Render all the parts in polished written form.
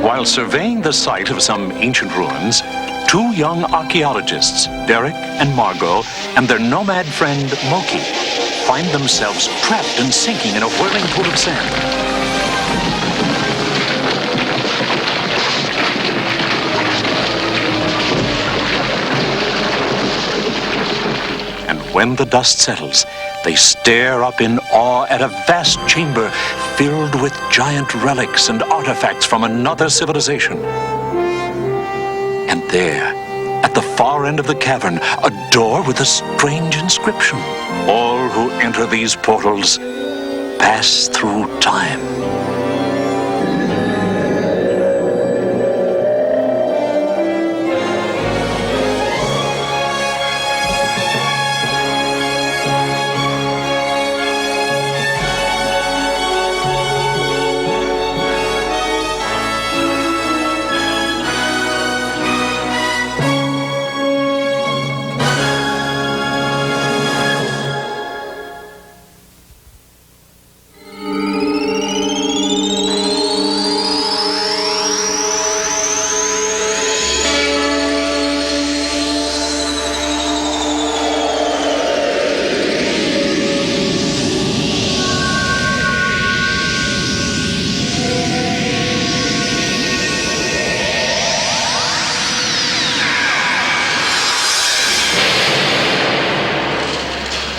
While surveying the site of some ancient ruins, two young archaeologists, Derek and Margot, and their nomad friend Moki, find themselves trapped and sinking in a whirling pool of sand. And when the dust settles, they stare up in awe at a vast chamber filled with giant relics and artifacts from another civilization. And there, at the far end of the cavern, a door with a strange inscription. All who enter these portals pass through time.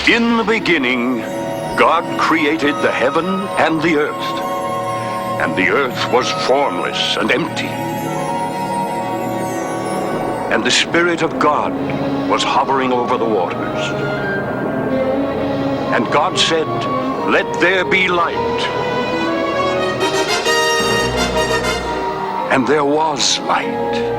In the beginning, God created the heaven and the earth was formless and empty. And the Spirit of God was hovering over the waters. And God said, "Let there be light." And there was light.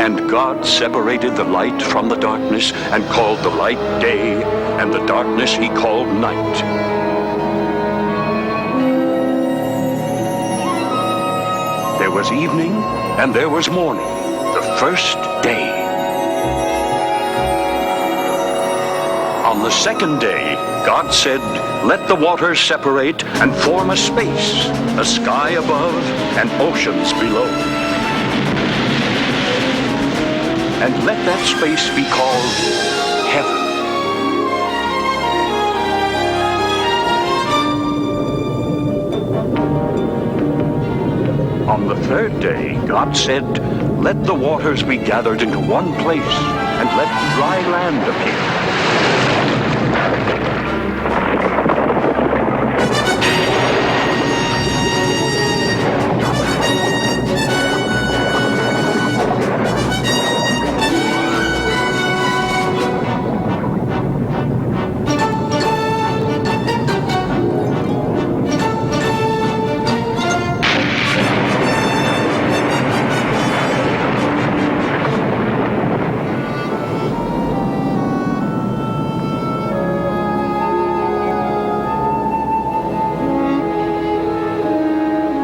And God separated the light from the darkness and called the light day, and the darkness he called night. There was evening and there was morning, the first day. On the second day, God said, "Let the waters separate and form a space, a sky above and oceans below. And let that space be called heaven." On the third day, God said, "Let the waters be gathered into one place, and let dry land appear."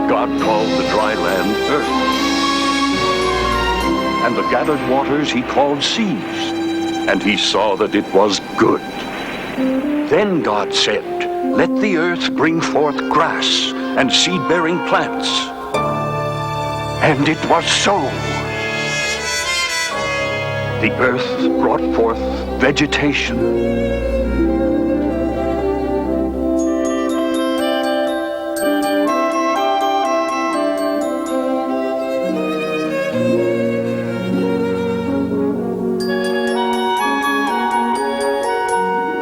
God called the dry land earth, and the gathered waters he called seas, and he saw that it was good. Then God said, "Let the earth bring forth grass and seed-bearing plants." And it was so. The earth brought forth vegetation,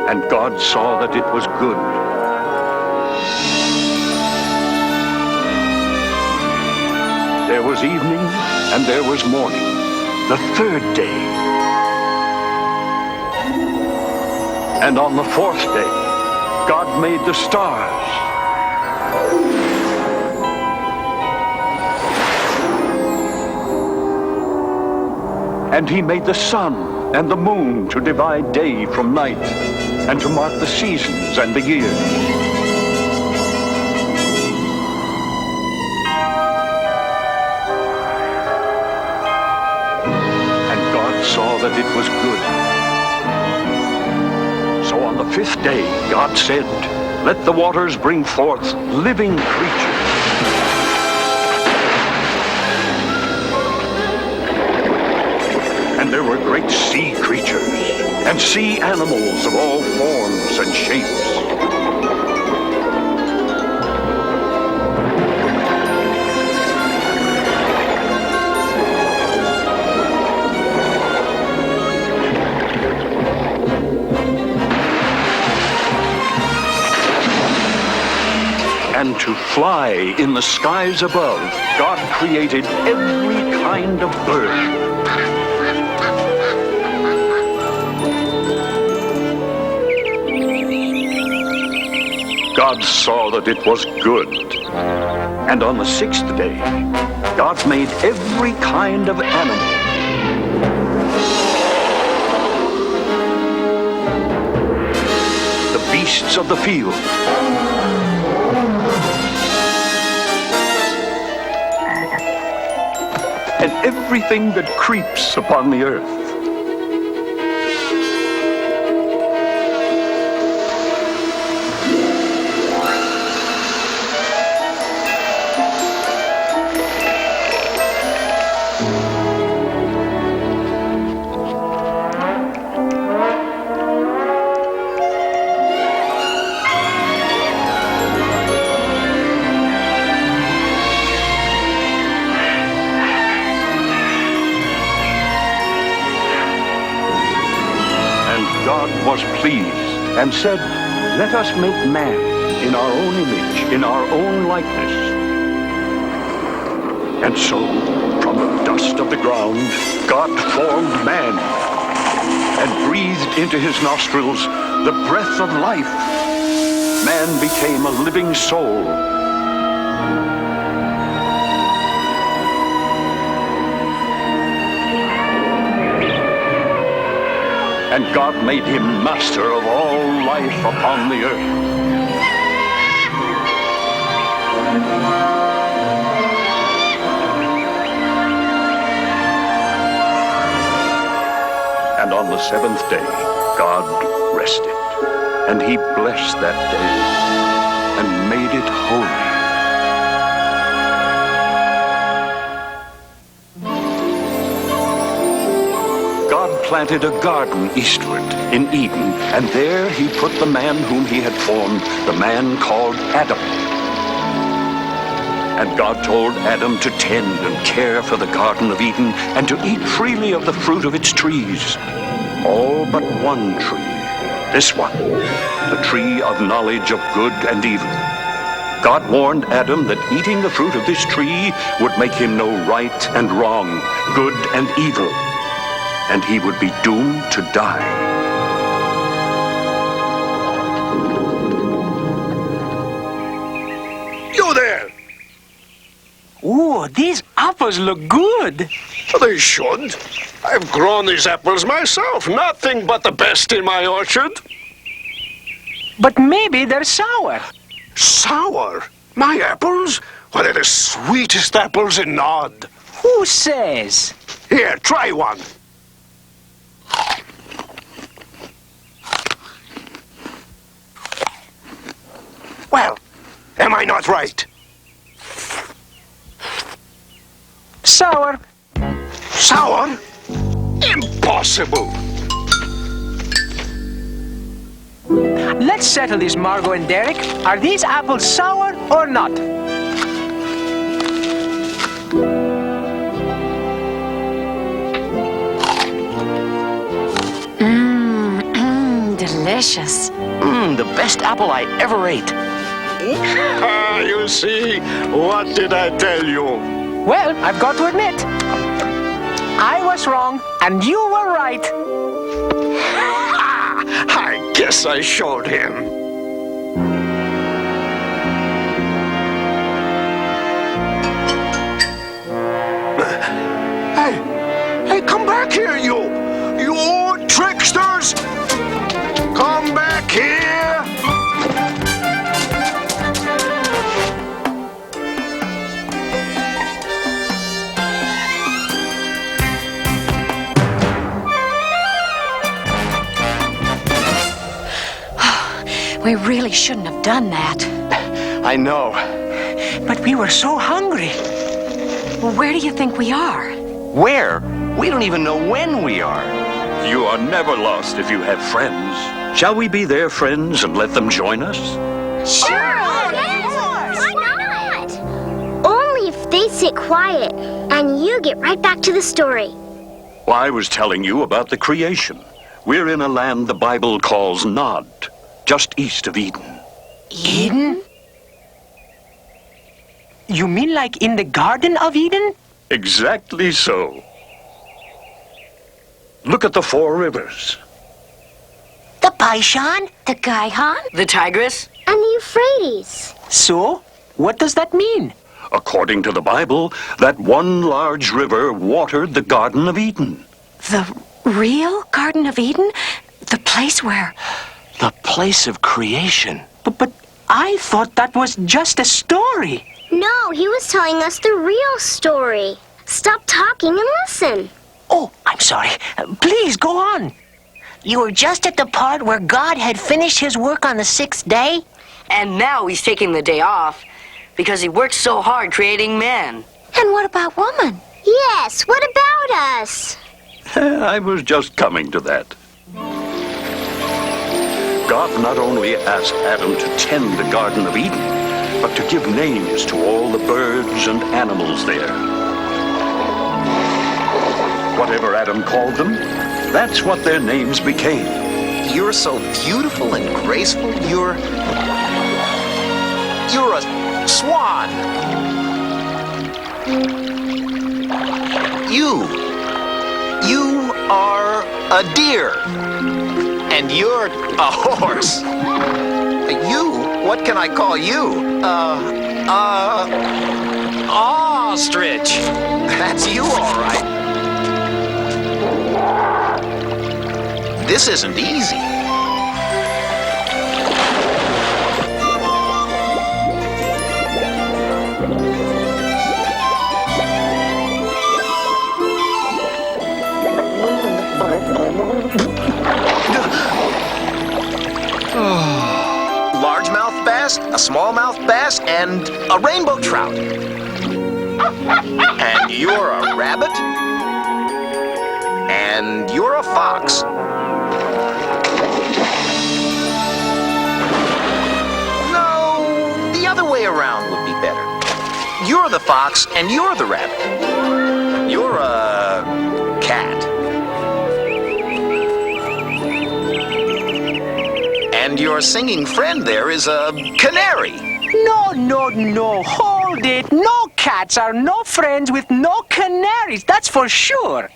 and God saw that it was good. There was evening and there was morning, the third day. And on the fourth day, God made the stars. And he made the sun and the moon to divide day from night, and to mark the seasons and the years. And God saw that it was good. So on the fifth day, God said, "Let the waters bring forth living creatures." there were great sea creatures and sea animals of all forms and shapes. And to fly in the skies above, God created every kind of bird. God saw that it was good. And on the sixth day, God made every kind of animal. The beasts of the field. And everything that creeps upon the earth. God was pleased and said, "Let us make man in our own image, in our own likeness." And so, from the dust of the ground, God formed man and breathed into his nostrils the breath of life. Man became a living soul. And God made him master of all life upon the earth. And on the seventh day, God rested. And he blessed that day and made it holy. God planted a garden eastward in Eden, and there he put the man whom he had formed, the man called Adam. And God told Adam to tend and care for the Garden of Eden and to eat freely of the fruit of its trees. All but one tree, this one, the tree of knowledge of good and evil. God warned Adam that eating the fruit of this tree would make him know right and wrong, good and evil, and he would be doomed to die. You there! Ooh, these apples look good. They should. I've grown these apples myself. Nothing but the best in my orchard. But maybe they're sour. Sour? My apples? Well, they're the sweetest apples in Nod. Who says? Here, try one. Well, am I not right? Sour. Sour? Impossible! Let's settle this, Margot and Derek. Are these apples sour or not? Delicious. The best apple I ever ate. Ah, you see, what did I tell you? Well, I've got to admit, I was wrong and you were right. I guess I showed him. Hey, come back here, you tricksters! Come back here! We really shouldn't have done that. I know. But we were so hungry. Well, where do you think we are? Where? We don't even know when we are. You are never lost if you have friends. Shall we be their friends and let them join us? Sure! Why not? Only if they sit quiet and you get right back to the story. Well, I was telling you about the creation. We're in a land the Bible calls Nod, just east of Eden. Eden? You mean like in the Garden of Eden? Exactly so. Look at the 4 rivers. The Paishan? The Gaihan The Tigris? and the Euphrates. So, what does that mean? According to the Bible, that one large river watered the Garden of Eden. The real Garden of Eden? The place where... The place of creation. But I thought that was just a story. No, he was telling us the real story. Stop talking and listen. Oh, I'm sorry. Please go on. You were just at the part where God had finished his work on the 6th day? And now he's taking the day off because he worked so hard creating man. And what about woman? Yes, what about us? I was just coming to that. God not only asked Adam to tend the Garden of Eden, but to give names to all the birds and animals there. Whatever Adam called them, that's what their names became. You're so beautiful and graceful. You're a swan. You are a deer. And you're a horse. What can I call you? Ostrich. That's you, all right. This isn't easy. Largemouth bass, a smallmouth bass, and a rainbow trout. And you're a rabbit. And you're a fox. No, the other way around would be better. You're the fox and you're the rabbit. You're a cat. And your singing friend there is a canary. No. Hold it. No cats are no friends with no canaries. That's for sure.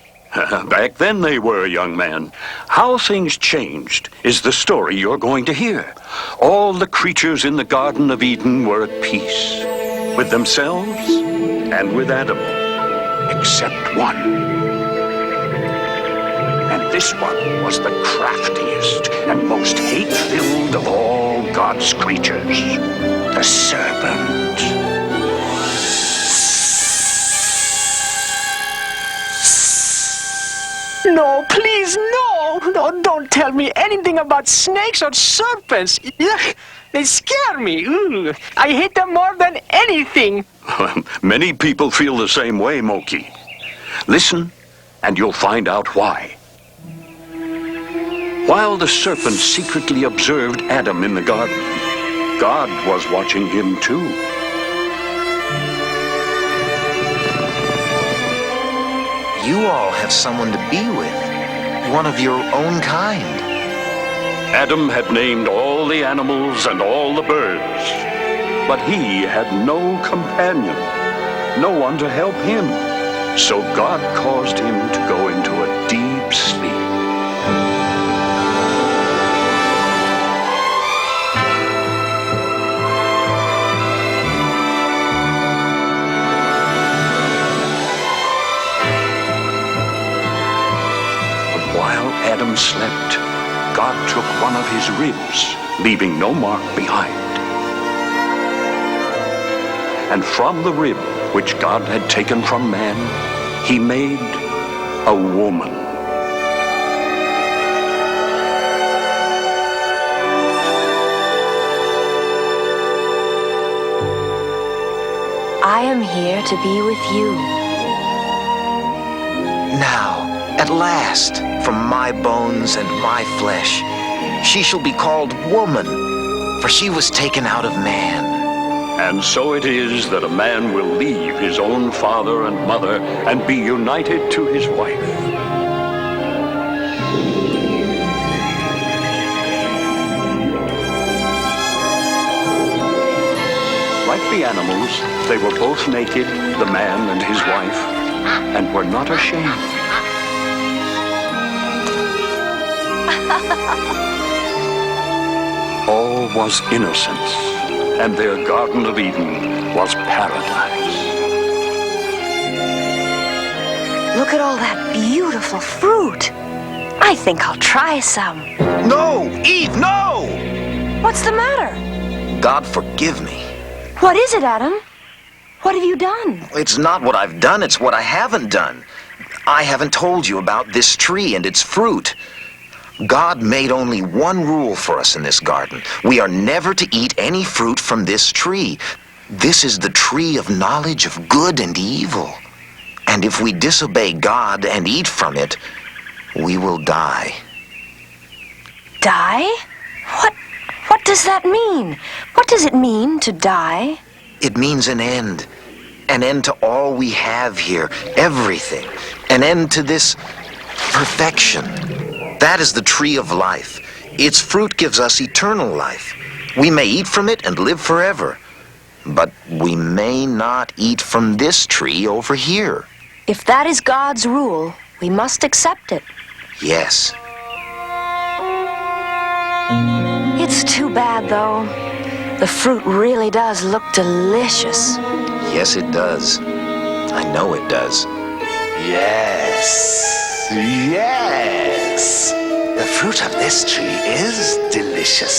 Back then they were, young man. How things changed is the story you're going to hear. All the creatures in the Garden of Eden were at peace with themselves and with Adam, except one. And this one was the craftiest and most hate-filled of all God's creatures, the serpent. No, please, no. No, don't tell me anything about snakes or serpents. Ugh, they scare me. Ooh, I hate them more than anything. Many people feel the same way, Moki. Listen, and you'll find out why. While the serpent secretly observed Adam in the garden, God was watching him too. You all have someone to be with. One of your own kind. Adam had named all the animals and all the birds, but he had no companion, no one to help him. So God caused him to go into a deep sleep. While Adam slept, God took one of his ribs, leaving no mark behind. And from the rib which God had taken from man, he made a woman. I am here to be with you. Now, At last, from my bones and my flesh, she shall be called woman, for she was taken out of man. And so it is that a man will leave his own father and mother and be united to his wife. Like the animals, they were both naked, the man and his wife, and were not ashamed. All was innocence, and their Garden of Eden was paradise. Look at all that beautiful fruit. I think I'll try some. No, Eve, no! What's the matter? God forgive me. What is it, Adam? What have you done? It's not what I've done, it's what I haven't done. I haven't told you about this tree and its fruit. God made only one rule for us in this garden. We are never to eat any fruit from this tree. This is the tree of knowledge of good and evil. And if we disobey God and eat from it, we will die. Die? What does that mean? What does it mean to die? It means an end. An end to all we have here, everything. An end to this perfection. That is the tree of life. Its fruit gives us eternal life. We may eat from it and live forever. But we may not eat from this tree over here. If that is God's rule, we must accept it. Yes. It's too bad, though. The fruit really does look delicious. Yes, it does. I know it does. Yes. Yes. The fruit of this tree is delicious.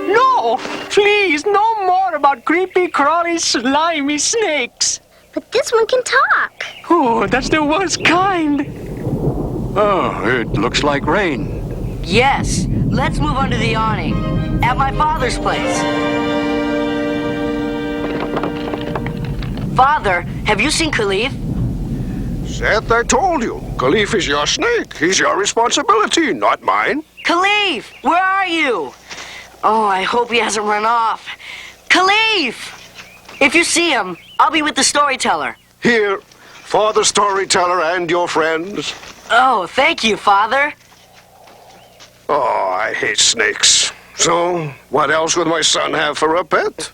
No! Please, no more about creepy, crawly, slimy snakes. But this one can talk. Oh, that's the worst kind. Oh, it looks like rain. Yes, let's move under the awning. At my father's place. Father, have you seen Khalif? Seth, I told you. Khalif is your snake. He's your responsibility, not mine. Khalif, where are you? Oh, I hope he hasn't run off. Khalif! If you see him, I'll be with the storyteller. Here, for the storyteller and your friends. Oh, thank you, Father. Oh, I hate snakes. So, what else would my son have for a pet?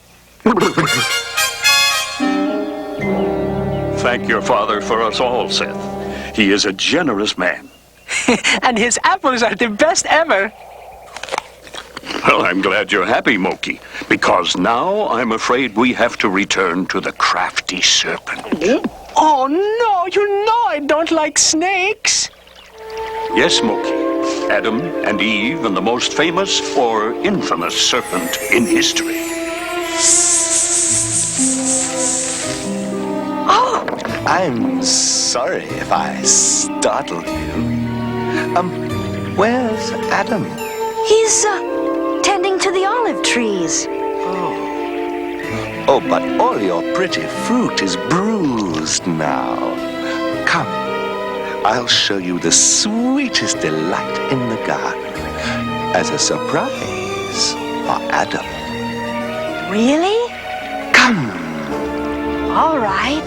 Thank your father for us all, Seth. He is a generous man. And his apples are the best ever. Well, I'm glad you're happy, Moki, because now I'm afraid we have to return to the crafty serpent. Oh, no, you know I don't like snakes. Yes, Moki. Adam and Eve and the most famous or infamous serpent in history. Oh! I'm sorry if I startled you. Where's Adam? He's, tending to the olive trees. Oh, but all your pretty fruit is bruised now. Come, I'll show you the sweetest delight in the garden as a surprise for Adam. Really? Come All right.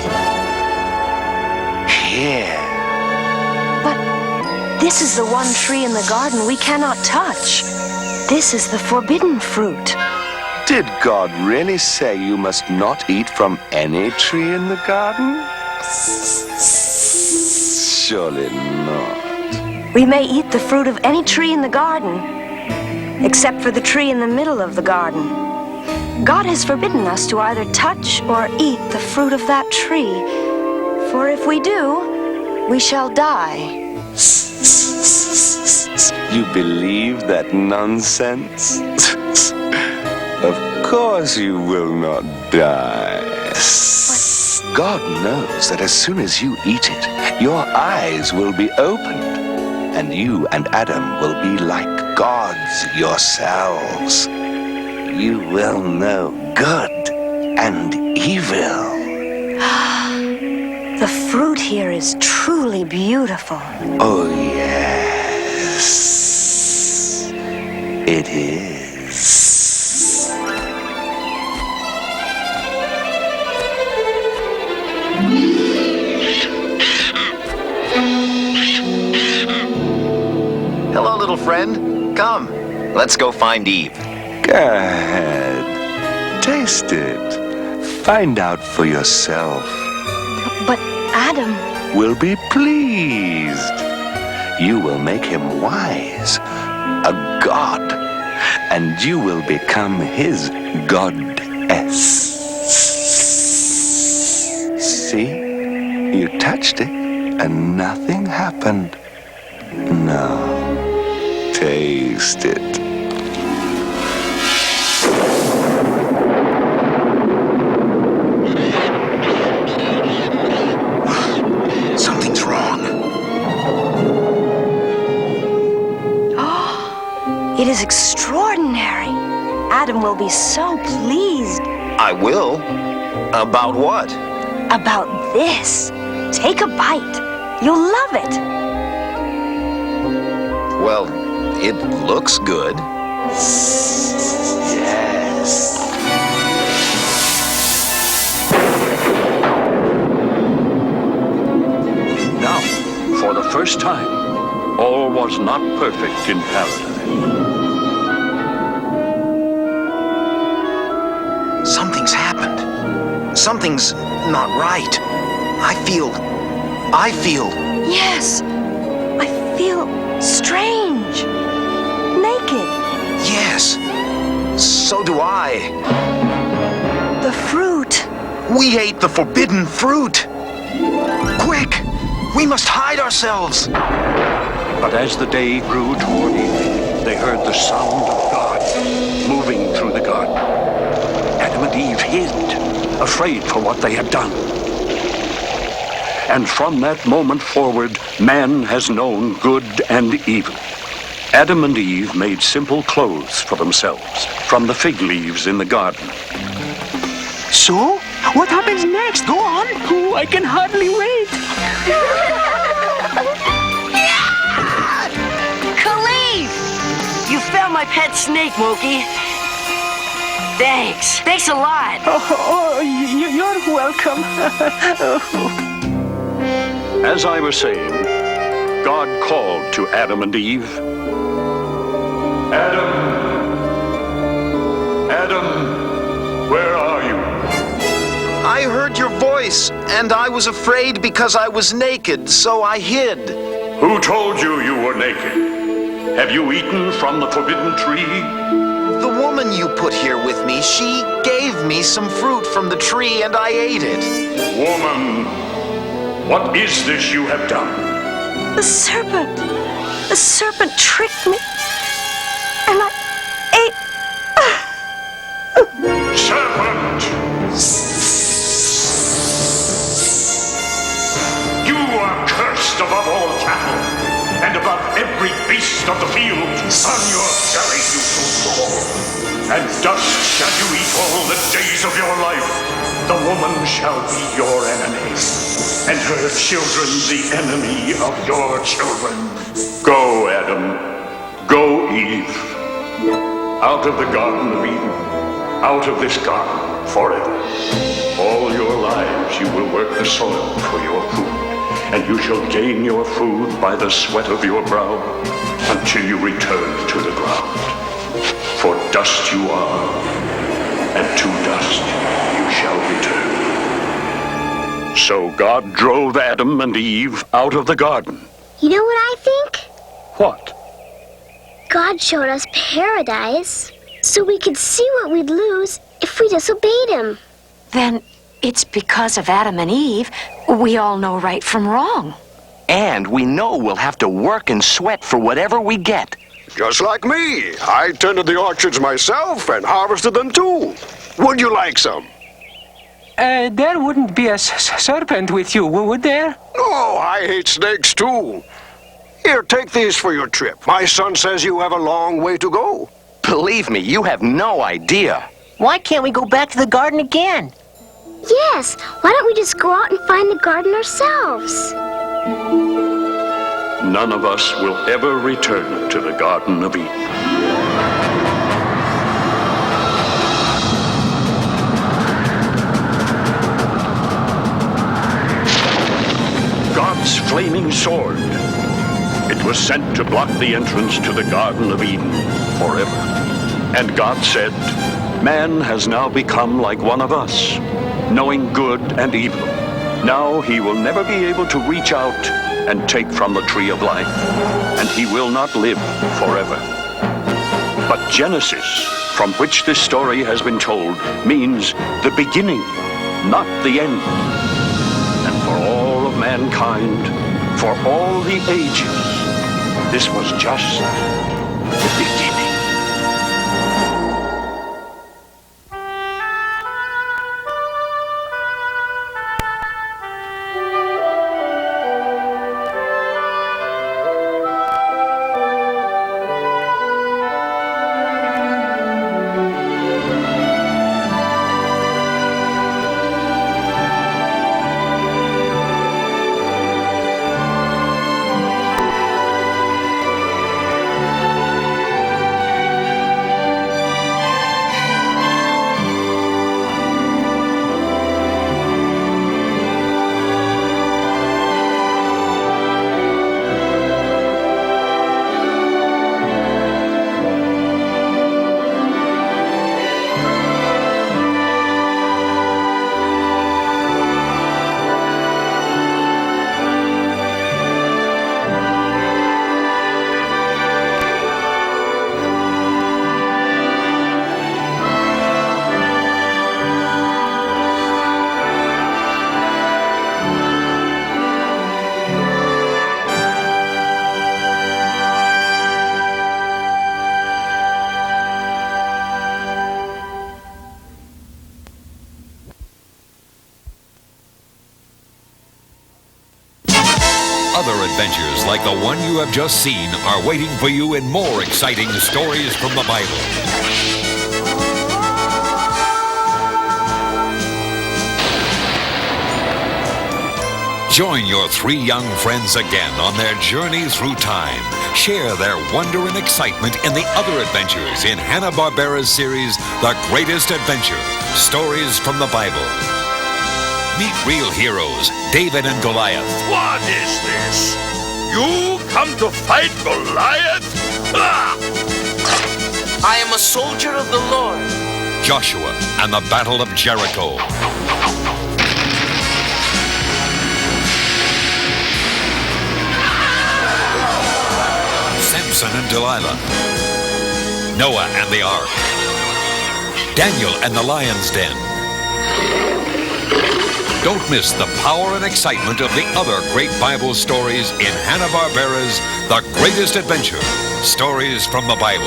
here. But this is the one tree in the garden we cannot touch. This is the forbidden fruit. Did God really say you must not eat from any tree in the garden? Surely not. We may eat the fruit of any tree in the garden, except for the tree in the middle of the garden. God has forbidden us to either touch or eat the fruit of that tree, for if we do, we shall die. You believe that nonsense? Of course you will not die. God knows that as soon as you eat it, your eyes will be opened, and you and Adam will be like gods yourselves. You will know good and evil. The fruit here is truly beautiful. Oh, yes. It is. Hello, little friend. Come, let's go find Eve. Go ahead. Taste it. Find out for yourself. But Adam... Will be pleased. You will make him wise, a god, and you will become his goddess. See? You touched it, and nothing happened. Now, taste it. Something's wrong. It is extraordinary. Adam will be so pleased. I will. About what? About this. Take a bite. You'll love it. Well, it looks good. Yes. Now, for the first time, all was not perfect in paradise. Something's happened. Something's not right. I feel... Yes. I feel strange. Naked. Yes. So do I. The fruit. We ate the forbidden fruit. Quick! We must hide ourselves. But as the day grew toward evening, they heard the sound of God moving through the garden. Adam and Eve hid, afraid for what they had done. And from that moment forward, man has known good and evil. Adam and Eve made simple clothes for themselves from the fig leaves in the garden. So, what happens next? Go on. Oh, I can hardly wait. Khalif! You found my pet snake, Moki. Thanks. Thanks a lot. You're welcome. As I was saying, God called to Adam and Eve. Adam! Adam! Where are you? I heard your voice, and I was afraid because I was naked, so I hid. Who told you you were naked? Have you eaten from the forbidden tree? The woman you put here with me, she gave me some fruit from the tree, and I ate it. Woman, what is this you have done? The serpent. The serpent tricked me. And I ate... Serpent! You are cursed above all cattle, and above every beast of the field. On your belly you shall fall, and dust shall you eat all the days of your life. The woman shall be your enemy, and her children the enemy of your children. Go, Adam. Go, Eve. Out of the Garden of Eden. Out of this garden forever. All your lives you will work the soil for your food, and you shall gain your food by the sweat of your brow until you return to the ground. For dust you are, and to dust you shall return. So God drove Adam and Eve out of the garden. You know what I think? What? God showed us paradise so we could see what we'd lose if we disobeyed him. Then it's because of Adam and Eve we all know right from wrong. And we know we'll have to work and sweat for whatever we get. Just like me. I tended the orchards myself and harvested them too. Would you like some? There wouldn't be a serpent with you, would there? Oh, I hate snakes too. Here, take these for your trip. My son says you have a long way to go. Believe me, you have no idea. Why can't we go back to the garden again? Yes, why don't we just go out and find the garden ourselves? None of us will ever return to the Garden of Eden. God's flaming sword. It was sent to block the entrance to the Garden of Eden forever. And God said, man has now become like one of us, knowing good and evil. Now he will never be able to reach out and take from the tree of life, and he will not live forever. But Genesis, from which this story has been told, means the beginning, not the end. And for all of mankind, for all the ages, this was just the beginning. Other adventures like the one you have just seen are waiting for you in more exciting stories from the Bible. Join your three young friends again on their journey through time. Share their wonder and excitement in the other adventures in Hanna-Barbera's series, The Greatest Adventure, Stories from the Bible. Meet real heroes, David and Goliath. What is this? You come to fight Goliath? Ah! I am a soldier of the Lord. Joshua and the Battle of Jericho. Samson and Delilah. Noah and the Ark. Daniel and the Lion's Den. Don't miss the power and excitement of the other great Bible stories in Hanna-Barbera's The Greatest Adventure, Stories from the Bible.